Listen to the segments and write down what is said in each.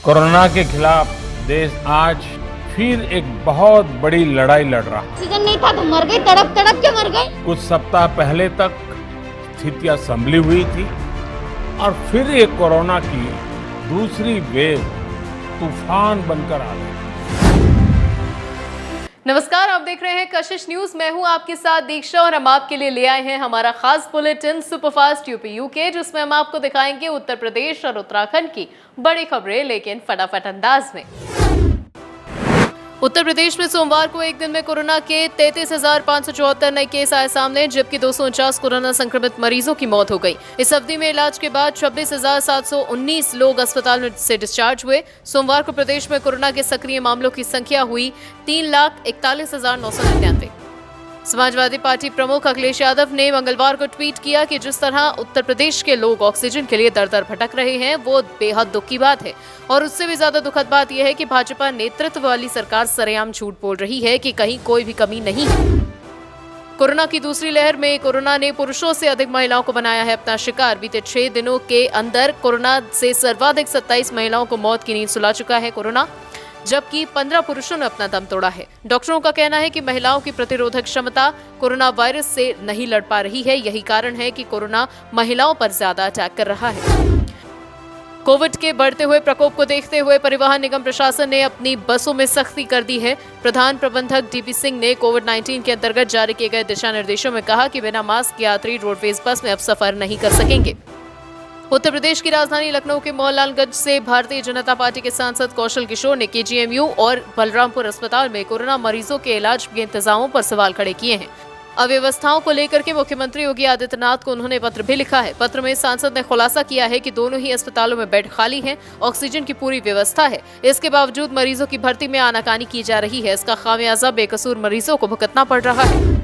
Corona के खिलाफ देश आज फिर एक बहुत बड़ी लड़ाई लड़ रहा है। ऑक्सीजन नहीं था तो मर गई, तड़प तड़प के मर गई। कुछ सप्ताह पहले तक स्थितियां संभली हुई थी और फिर ये कोरोना की दूसरी वेव तूफान बनकर आ गई। नमस्कार, आप देख रहे हैं कशिश न्यूज। मैं हूं आपके साथ दीक्षा और हम आपके लिए ले आए हैं हमारा खास बुलेटिन सुपरफास्ट यूपी यूके, जिसमें हम आपको दिखाएंगे उत्तर प्रदेश और उत्तराखंड की बड़ी खबरें, लेकिन फटाफट अंदाज में। उत्तर प्रदेश में सोमवार को एक दिन में कोरोना के 33,574 नए केस आए सामने, जबकि 249 कोरोना संक्रमित मरीजों की मौत हो गई। इस अवधि में इलाज के बाद 26,719 लोग अस्पताल से डिस्चार्ज हुए। सोमवार को प्रदेश में कोरोना के सक्रिय मामलों की संख्या हुई 3,41,999। समाजवादी पार्टी प्रमुख अखिलेश यादव ने मंगलवार को ट्वीट किया कि जिस तरह उत्तर प्रदेश के लोग ऑक्सीजन के लिए दर दर भटक रहे हैं, वो बेहद दुख की बात है। और उससे भी ज्यादा दुखद बात यह है कि भाजपा नेतृत्व वाली सरकार सरेआम झूठ बोल रही है कि कहीं कोई भी कमी नहीं है। कोरोना की दूसरी लहर में कोरोना ने पुरुषों से अधिक महिलाओं को बनाया है अपना शिकार। बीते 6 दिनों के अंदर कोरोना से सर्वाधिक 27 महिलाओं को मौत की नींद सुला चुका है कोरोना, जबकि 15 पुरुषों ने अपना दम तोड़ा है। डॉक्टरों का कहना है कि महिलाओं की प्रतिरोधक क्षमता कोरोना वायरस से नहीं लड़ पा रही है। यही कारण है कि कोरोना महिलाओं पर ज्यादा अटैक कर रहा है। कोविड के बढ़ते हुए प्रकोप को देखते हुए परिवहन निगम प्रशासन ने अपनी बसों में सख्ती कर दी है। प्रधान प्रबंधक डीपी सिंह ने कोविड-19 के अंतर्गत जारी किए गए दिशा निर्देशों में कहा कि बिना मास्क यात्री रोडवेज बस में अब सफर नहीं कर सकेंगे। उत्तर प्रदेश की राजधानी लखनऊ के मोहनलालगंज से भारतीय जनता पार्टी के सांसद कौशल किशोर ने केजीएमयू और बलरामपुर अस्पताल में कोरोना मरीजों के इलाज के इंतजामों पर सवाल खड़े किए हैं। अव्यवस्थाओं को लेकर के मुख्यमंत्री योगी आदित्यनाथ को उन्होंने पत्र भी लिखा है। पत्र में सांसद ने खुलासा किया है कि दोनों ही अस्पतालों में बेड खाली हैं, ऑक्सीजन की पूरी व्यवस्था है। इसके बावजूद मरीजों की भर्ती में आनाकानी की जा रही है। इसका खामियाजा बेकसूर मरीजों को भुगतना पड़ रहा है।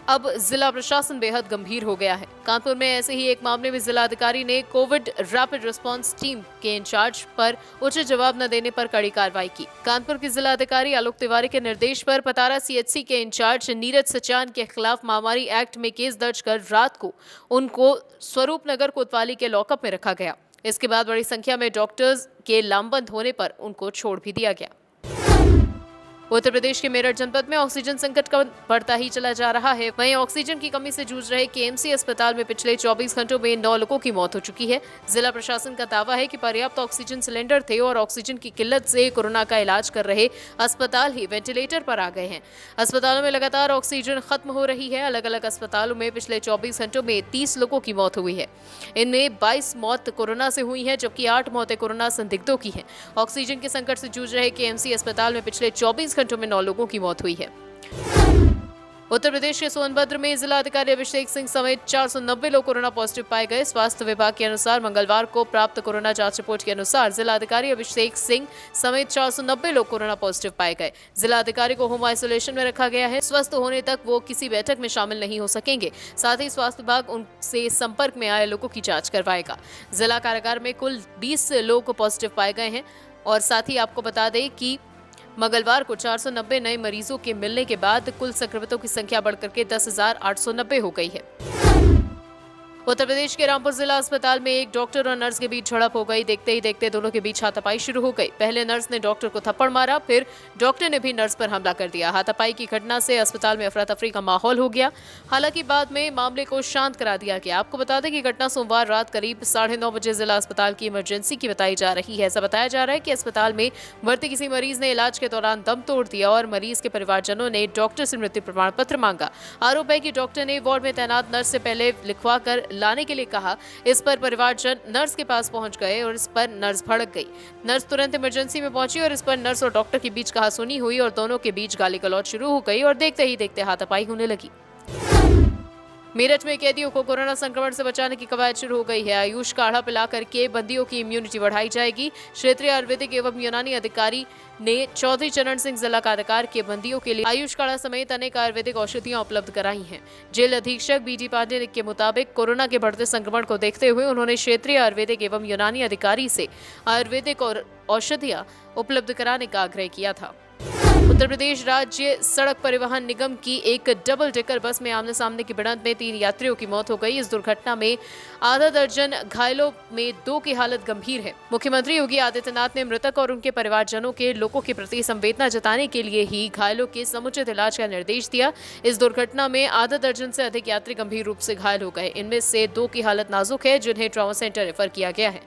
अब जिला प्रशासन बेहद गंभीर हो गया है। कानपुर में ऐसे ही एक मामले में जिलाधिकारी ने कोविड रैपिड रिस्पांस टीम के इंचार्ज पर उचित जवाब न देने पर कड़ी कार्रवाई की। कानपुर के जिलाधिकारी आलोक तिवारी के निर्देश पर पतारा सीएचसी के इंचार्ज नीरज सचान के खिलाफ महामारी एक्ट में केस दर्ज कर रात को उनको स्वरूप नगर कोतवाली के लॉकअप में रखा गया। इसके बाद बड़ी संख्या में डॉक्टर्स के लामबंद होने पर उनको छोड़ भी दिया गया। उत्तर प्रदेश के मेरठ जनपद में ऑक्सीजन संकट का बढ़ता ही चला जा रहा है। वहीं ऑक्सीजन की कमी से जूझ रहे केएमसी अस्पताल में पिछले 24 घंटों में 9 लोगों की मौत हो चुकी है। जिला प्रशासन का दावा है कि पर्याप्त ऑक्सीजन सिलेंडर थे और ऑक्सीजन की किल्लत से कोरोना का इलाज कर रहे अस्पताल ही वेंटिलेटर पर आ गए हैं। अस्पतालों में लगातार ऑक्सीजन खत्म हो रही है। अलग अलग अस्पतालों में पिछले 24 घंटों में 30 लोगों की मौत हुई है। इनमें 22 मौत कोरोना से हुई है, जबकि 8 मौतें कोरोना संदिग्धों की हैं। ऑक्सीजन के संकट से जूझ रहे केएमसी अस्पताल में पिछले 24 घंटों में 9 लोगों की मौत हुई है। उत्तर प्रदेश के सोनभद्र में जिलाधिकारी अभिषेक सिंह समेत 490 लोग कोरोना पॉजिटिव पाए गए। स्वास्थ्य विभाग के अनुसार मंगलवार को प्राप्त कोरोना जांच रिपोर्ट के अनुसार जिलाधिकारी अभिषेक सिंह समेत 490 लोग कोरोना पॉजिटिव पाए गए। जिलाधिकारी को होम आइसोलेशन में रखा गया है। स्वस्थ होने तक वो किसी बैठक में शामिल नहीं हो सकेंगे। साथ ही स्वास्थ्य विभाग उनसे संपर्क में आए लोगों की जाँच करवाएगा। जिला कारागार में कुल 20 लोग पॉजिटिव पाए गए हैं। और साथ ही आपको बता दें कि मंगलवार को 490 नए मरीजों के मिलने के बाद कुल संक्रमितों की संख्या बढ़कर के 10,890 हो गई है। उत्तर प्रदेश के रामपुर जिला अस्पताल में एक डॉक्टर और नर्स के बीच झड़प हो गई। देखते ही देखते दोनों के बीच हाथापाई शुरू हो गई। पहले नर्स ने डॉक्टर को थप्पड़ मारा, फिर डॉक्टर ने भी नर्स पर हमला कर दिया। हाथापाई की घटना से अस्पताल में अफरा तफरी का माहौल हो गया। हालांकि बाद में मामले को शांत करा दिया गया। आपको बता दें कि घटना सोमवार रात करीब 9:30 बजे जिला अस्पताल की इमरजेंसी की बताई जा रही है। ऐसा बताया जा रहा है कि अस्पताल में भर्ती किसी मरीज ने इलाज के दौरान दम तोड़ दिया और मरीज के परिवारजनों ने डॉक्टर से मृत्यु प्रमाण पत्र मांगा। आरोप है कि डॉक्टर ने वार्ड में तैनात नर्स से पहले लिखवा कर लाने के लिए कहा। इस पर परिवारजन नर्स के पास पहुंच गए और इस पर नर्स भड़क गई। नर्स तुरंत इमरजेंसी में पहुंची और इस पर नर्स और डॉक्टर के बीच कहासुनी हुई और दोनों के बीच गाली गलौज शुरू हो गई और देखते ही देखते हाथापाई होने लगी। मेरठ में कैदियों को कोरोना संक्रमण से बचाने की कवायद शुरू हो गई है। आयुष काढ़ा पिला करके बंदियों की इम्यूनिटी बढ़ाई जाएगी। क्षेत्रीय आयुर्वेदिक एवं यूनानी अधिकारी ने चौधरी चरण सिंह जिला कारागार के बंदियों के लिए आयुष काढ़ा समेत अनेक आयुर्वेदिक औषधियां उपलब्ध कराई हैं। जेल अधीक्षक बीडी पांडे के मुताबिक कोरोना के बढ़ते संक्रमण को देखते हुए उन्होंने क्षेत्रीय आयुर्वेदिक एवं यूनानी अधिकारी से आयुर्वेदिक और औषधियां उपलब्ध कराने का आग्रह किया था। उत्तर प्रदेश राज्य सड़क परिवहन निगम की एक डबल डेकर बस में आमने सामने की भिड़ंत में 3 यात्रियों की मौत हो गई। इस दुर्घटना में आधा दर्जन घायलों में 2 की हालत गंभीर है। मुख्यमंत्री योगी आदित्यनाथ ने मृतक और उनके परिवारजनों के लोगों के प्रति संवेदना जताने के लिए ही घायलों के समुचित इलाज का निर्देश दिया। इस दुर्घटना में आधा दर्जन से अधिक यात्री गंभीर रूप से घायल हो गए। इनमें से 2 की हालत नाजुक है, जिन्हें ट्रॉमा सेंटर रेफर किया गया है।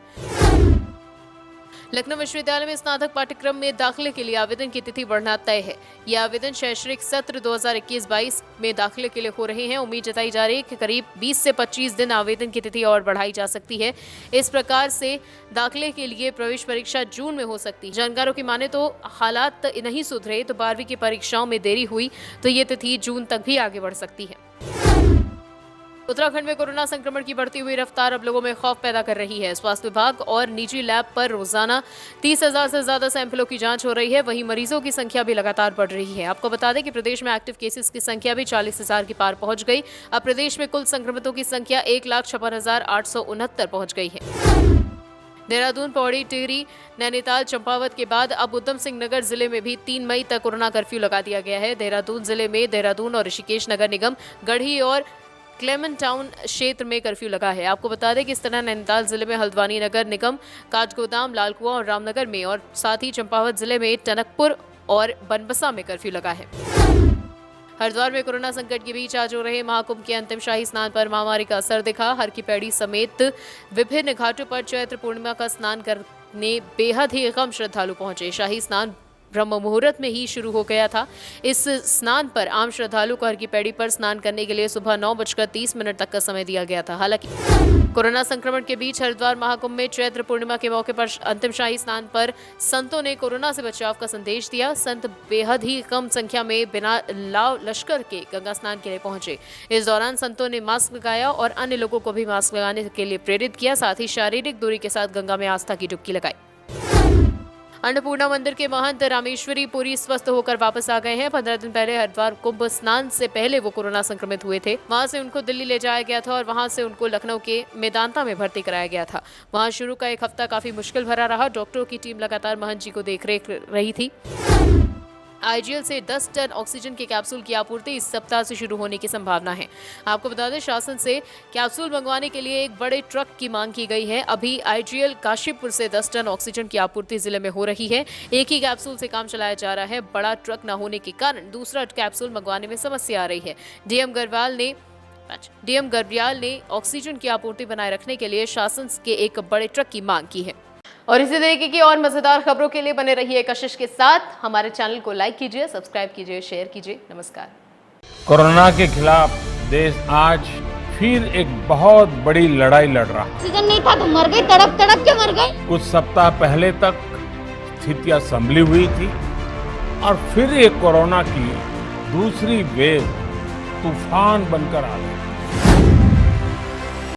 लखनऊ विश्वविद्यालय में स्नातक पाठ्यक्रम में दाखिले के लिए आवेदन की तिथि बढ़ना तय है। यह आवेदन शैक्षणिक सत्र 2021-22 में दाखिले के लिए हो रहे हैं। उम्मीद जताई जा रही है कि करीब 20 से 25 दिन आवेदन की तिथि और बढ़ाई जा सकती है। इस प्रकार से दाखिले के लिए प्रवेश परीक्षा जून में हो सकती है। जानकारों की माने तो हालात नहीं सुधरे तो 12वीं की परीक्षाओं में देरी हुई तो ये तिथि जून तक भी आगे बढ़ सकती है। उत्तराखंड में कोरोना संक्रमण की बढ़ती हुई रफ्तार अब लोगों में खौफ पैदा कर रही है। स्वास्थ्य विभाग और निजी लैब पर रोजाना 30,000 से ज्यादा सैंपलों की जांच हो रही है। वहीं मरीजों की संख्या भी लगातार बढ़ रही है। आपको बता दें कि प्रदेश में एक्टिव केसेस की संख्या भी 40,000 के पार पहुंच गई। अब प्रदेश में कुल संक्रमितों की संख्या 1,56,869 पहुंच गई है। देहरादून, पौड़ी, टिहरी, नैनीताल, चंपावत के बाद अब उधम सिंह नगर जिले में भी 3 मई तक कोरोना कर्फ्यू लगा दिया गया है। देहरादून जिले में देहरादून और ऋषिकेश नगर निगम, गढ़ी और क्लेमेंट टाउन क्षेत्र में कर्फ्यू लगा है। आपको बता दें कि इस तरह नैनीताल जिले में हल्द्वानी नगर निगम, काठगोदाम, लालकुआं और रामनगर में और साथ ही चंपावत जिले में टनकपुर और बनबसा में कर्फ्यू लगा है। हरिद्वार में कोरोना संकट के बीच आज हो रहे महाकुंभ के अंतिम शाही स्नान पर महामारी का असर दिखा। हर की पैड़ी समेत विभिन्न घाटों पर चैत्र पूर्णिमा का स्नान करने बेहद ही कम श्रद्धालु पहुंचे। शाही स्नान ब्रह्म मुहूर्त में ही शुरू हो गया था। इस स्नान पर आम श्रद्धालु को हर की पैड़ी पर स्नान करने के लिए सुबह 9:30 तक का समय दिया गया था। हालांकि कोरोना संक्रमण के बीच हरिद्वार महाकुंभ में चैत्र पूर्णिमा के मौके पर अंतिम शाही स्नान पर संतों ने कोरोना से बचाव का संदेश दिया। संत बेहद ही कम संख्या में बिना लाव लश्कर के गंगा स्नान के लिए पहुंचे। इस दौरान संतों ने मास्क लगाया और अन्य लोगों को भी मास्क लगाने के लिए प्रेरित किया। साथ ही शारीरिक दूरी के साथ गंगा में आस्था की डुबकी लगाई। अन्नपूर्णा मंदिर के महंत रामेश्वरी पुरी स्वस्थ होकर वापस आ गए हैं। 15 दिन पहले हरिद्वार कुंभ स्नान से पहले वो कोरोना संक्रमित हुए थे। वहां से उनको दिल्ली ले जाया गया था और वहां से उनको लखनऊ के मेदांता में भर्ती कराया गया था। वहां शुरू का 1 हफ्ता काफी मुश्किल भरा रहा। डॉक्टरों की टीम लगातार महंत जी को देख रही थी। आईजीएल से 10 टन ऑक्सीजन के कैप्सूल की आपूर्ति इस सप्ताह से शुरू होने की संभावना है। आपको बता दें, शासन से कैप्सूल मंगवाने के लिए एक बड़े ट्रक की मांग की गई है। अभी आईजीएल काशीपुर से 10 टन ऑक्सीजन की आपूर्ति जिले में हो रही है। एक ही कैप्सूल से काम चलाया जा रहा है। बड़ा ट्रक न होने के कारण दूसरा कैप्सूल मंगवाने में समस्या आ रही है। डीएम गर्ब्याल ने ऑक्सीजन की आपूर्ति बनाए रखने के लिए शासन के एक बड़े ट्रक की मांग की है। और इसी तरीके की और मजेदार खबरों के लिए बने रहिए कशिश के साथ। हमारे चैनल को लाइक कीजिए, सब्सक्राइब कीजिए, शेयर कीजिए। नमस्कार। कोरोना के खिलाफ देश आज फिर एक बहुत बड़ी लड़ाई लड़ रहा है। ऑक्सीजन नहीं था तो मर गई, तड़प तड़प के मर गई। कुछ सप्ताह पहले तक स्थितियां संभली हुई थी और फिर ये कोरोना की दूसरी वेव तूफान बनकर आ गई।